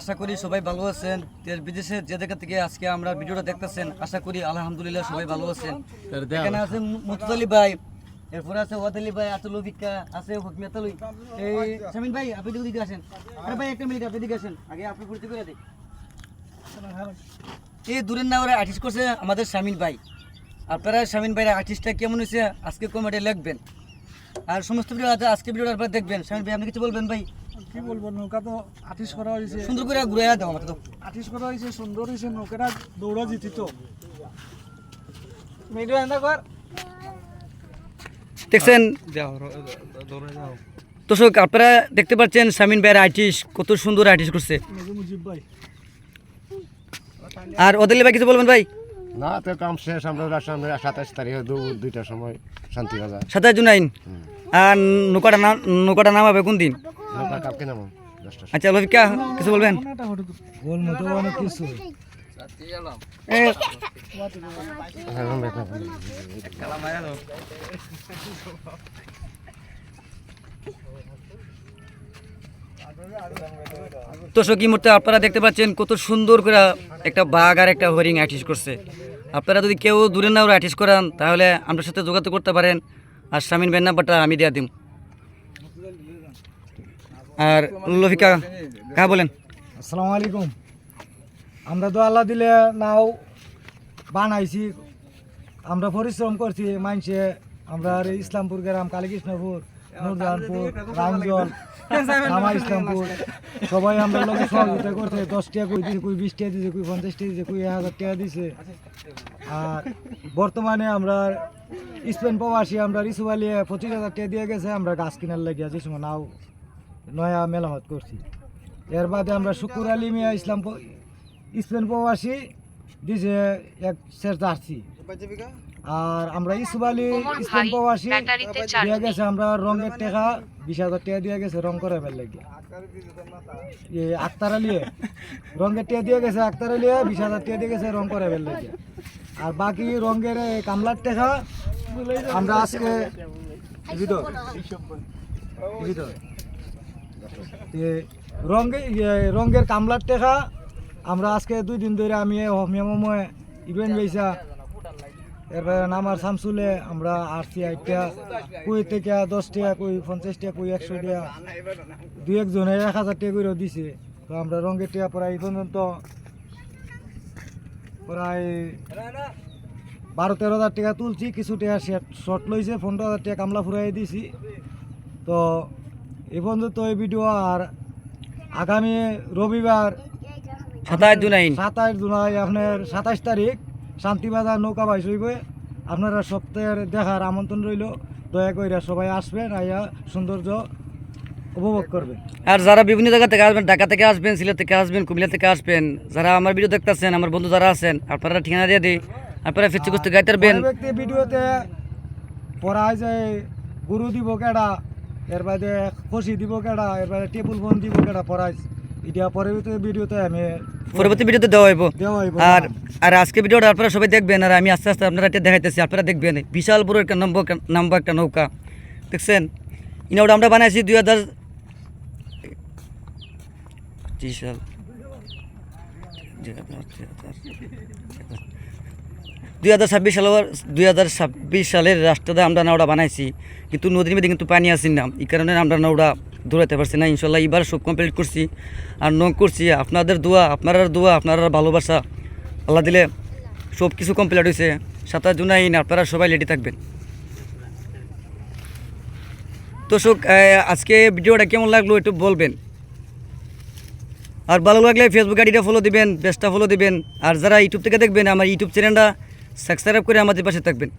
আশা করি সবাই ভালো আছেন। দেশ বিদেশে যে জায়গা থেকে আজকে আমরা ভিডিওটা দেখতেছেন, আশা করি আলহামদুলিল্লাহ সবাই ভালো আছেন। এখানে আছে মুতুত আলী ভাই, এরপরে আছে ওয়াদ আলী ভাই, আছে লবিকা, আছে হকমিয়াত আলী। এই শামিন ভাই আপনি দিকে আসেন। আরে ভাই একটা মিনিট আপনি দিকে আসেন, আগে আপনি পরিচয় করে দিই। এই দূরের না ওরা আর্টিস্ট করছে আমাদের শামিন ভাই। আপনারা শামিন ভাইয়ের আর্টিস্টটা কেমন হয়েছে আজকে কমেন্টে লিখবেন। আর সমস্ত ভিডিও আছে আজকে ভিডিওটা আপনারা দেখবেন। শামিন ভাই আপনি কিছু বলবেন ভাই? কি বলবো, নৌকা তো আর্টিস্ট করা হয়েছে, সুন্দর করে ঘুরে দাও আমাকে তো। আর্টিস্ট করা হয়েছে, সুন্দর হয়েছে, নৌকাটা দৌড়া জিতিত ভিডিও এন্ড কর দেখছেন দর্শক, আপনারা দেখতে পাচ্ছেন শামিন ভাইয়ের আর্টিস্ট কত সুন্দর আর্টিস্ট করছে। মুজিব ভাই আর ওদেলি ভাই কিছু বলবেন ভাই? না তো কাম শেষ, আমরা 27 তারিখে দুইটার সময় শান্তিবাজার 27 জুন। আর নৌকাটা নামাবে কোন দিন? নৌকা কালকে নামো 10টা। আচ্ছা লবিকা কিছু বলবেন? গোল মতো অনেক কিছু দর্শক এই মুহূর্তে আপনারা দেখতে পাচ্ছেন কত সুন্দর করে একটা বাঘ আর একটা হরিণ আর্টিস্ট করছে। আপনারা যদি কেউ দূরে না ওরা আর্টিস্ট করান তাহলে আমাদের সাথে যোগাযোগ করতে পারেন। আর শামিন ভাইয়ের নাম্বারটা আমি দিয়ে দিম। আর লফিকা কা বলেন? আসসালামু আলাইকুম। আমরা তো আল্লাহ দিলে নাও বানাইছি, আমরা পরিশ্রম করছি মানছে। আমরা ইসলামপুর গ্রাম, কালীকৃষ্ণপুর, নুরজাহানপুর, রামজল, নামা ইসলামপুর সবাই আমরা লোক সহযোগিতা করছে। 10 টাকা কই দিছে, কই 20 টাকা দিছে, কই 50 টাকা দিছে, কই 1000 টাকা দিছে। আর বর্তমানে আমরা স্পেন প্রবাসী আমরা রিসু আলিয়ে 25,000 টাকা দিয়ে গেছে। আমরা গাছ কিনার লাগিয়ে যে সময় নাও নয়া মেলামত করছি। এর বাদে আমরা শুকুর আলী মিয়া ইসলাম স্পেন প্রবাসী দিছে 1 সের জার্সি। আর আমরা ইসুফ আলী ইসলাম প্রবাসী দিয়ে গেছে আমরা রঙের টাকা 20,000 টাকা দিয়ে গেছে রং করাবার লাগে। আক্তার আলী রঙের টাকা দিয়ে গেছে, আক্তার আলী 20,000 টাকা দিয়ে গেছে রং করাবার লাগে। আর বাকি রঙের কামলার টাকা আমরা আজকে রঙের কামলার টাকা আমরা আজকে 2 দিন ধরে আমি হোমিয়াময় ইভেন্ট বেসা। এরপরে নামার শামসুলে আমরা আসছি 8 টাকা, কই থেকে 10 টাকা, কই 50 টাকা, কই 100 টাকা, 2-1 জনে 1000 টাকা করে দিছে। তো আমরা রঙের টাকা প্রায় এই পর্যন্ত প্রায় 12-13 হাজার টাকা তুলছি। কিছু টাকা শর্ট লইছে, 15,000 টাকা কামলা ফুরাই দিছি। তো এই পর্যন্ত এই ভিডিও। আর আগামী রবিবার 27 জুলাই আপনার 27 তারিখ শান্তিবাজার নৌকা বাইশ হইবে। আপনারা সপ্তাহের দেখার আমন্ত্রণ রইল। দয়া করে সবাই আসবেন, আইয়া সৌন্দর্য উপভোগ করবেন। আর যারা বিভিন্ন জায়গা থেকে আসবেন, ঢাকা থেকে আসবেন, সিলেট থেকে আসবেন, কুমিল্লা থেকে আসবেন, যারা আমার ভিডিও দেখতেছেন, আমার বন্ধু যারা আছেন, আপনারা ঠিকানা দিয়ে দিই। আপনারা ফিরতে করতে গাইতে পারবেন। ব্যক্তি ভিডিওতে পড়ায় যায় গুরু দিব কেডা, এর বাদে খসি দিব কেডা, এর বাদে টেবুল ফোন দিব কেডা পড়াই। এটা পরবর্তী ভিডিওতে আমি পরবর্তী ভিডিওতে দেওয়া হইব। আর আর আজকে ভিডিওটা আপনারা সবাই দেখবেন। আর আমি আস্তে আস্তে আপনারা এটা দেখাইতেছি, আপনারা দেখবেন। বিশাল বড় একটা নাম্বার একটা নৌকা দেখছেন। ইনাওটা আমরা বানাইছি 2025 সাল, 2026 সালের রাস্তাতে আমরা নাওটা বানাইছি। কিন্তু নদীর মধ্যে কিন্তু পানি আসি না, এই কারণে আমরা নাওটা দৌড়াতে পারছি না। ইনশাল্লাহ এবার সব কমপ্লিট করছি আর নং করছি। আপনাদের দোয়া, আপনারা ভালোবাসা, আল্লাহ দিলে সব কিছু কমপ্লিট হয়েছে। 27 জুন আপনারা সবাই রেডি থাকবেন। তো আজকে ভিডিওটা কেমন লাগলো একটু বলবেন। আর ভালো লাগলে ফেসবুক আইডিটা ফলো দিবেন, পেজটা ফলো দিবেন। আর যারা ইউটিউব থেকে দেখবেন, আমার ইউটিউব চ্যানেলটা সাবস্ক্রাইব করে আমাদের পাশে থাকবেন।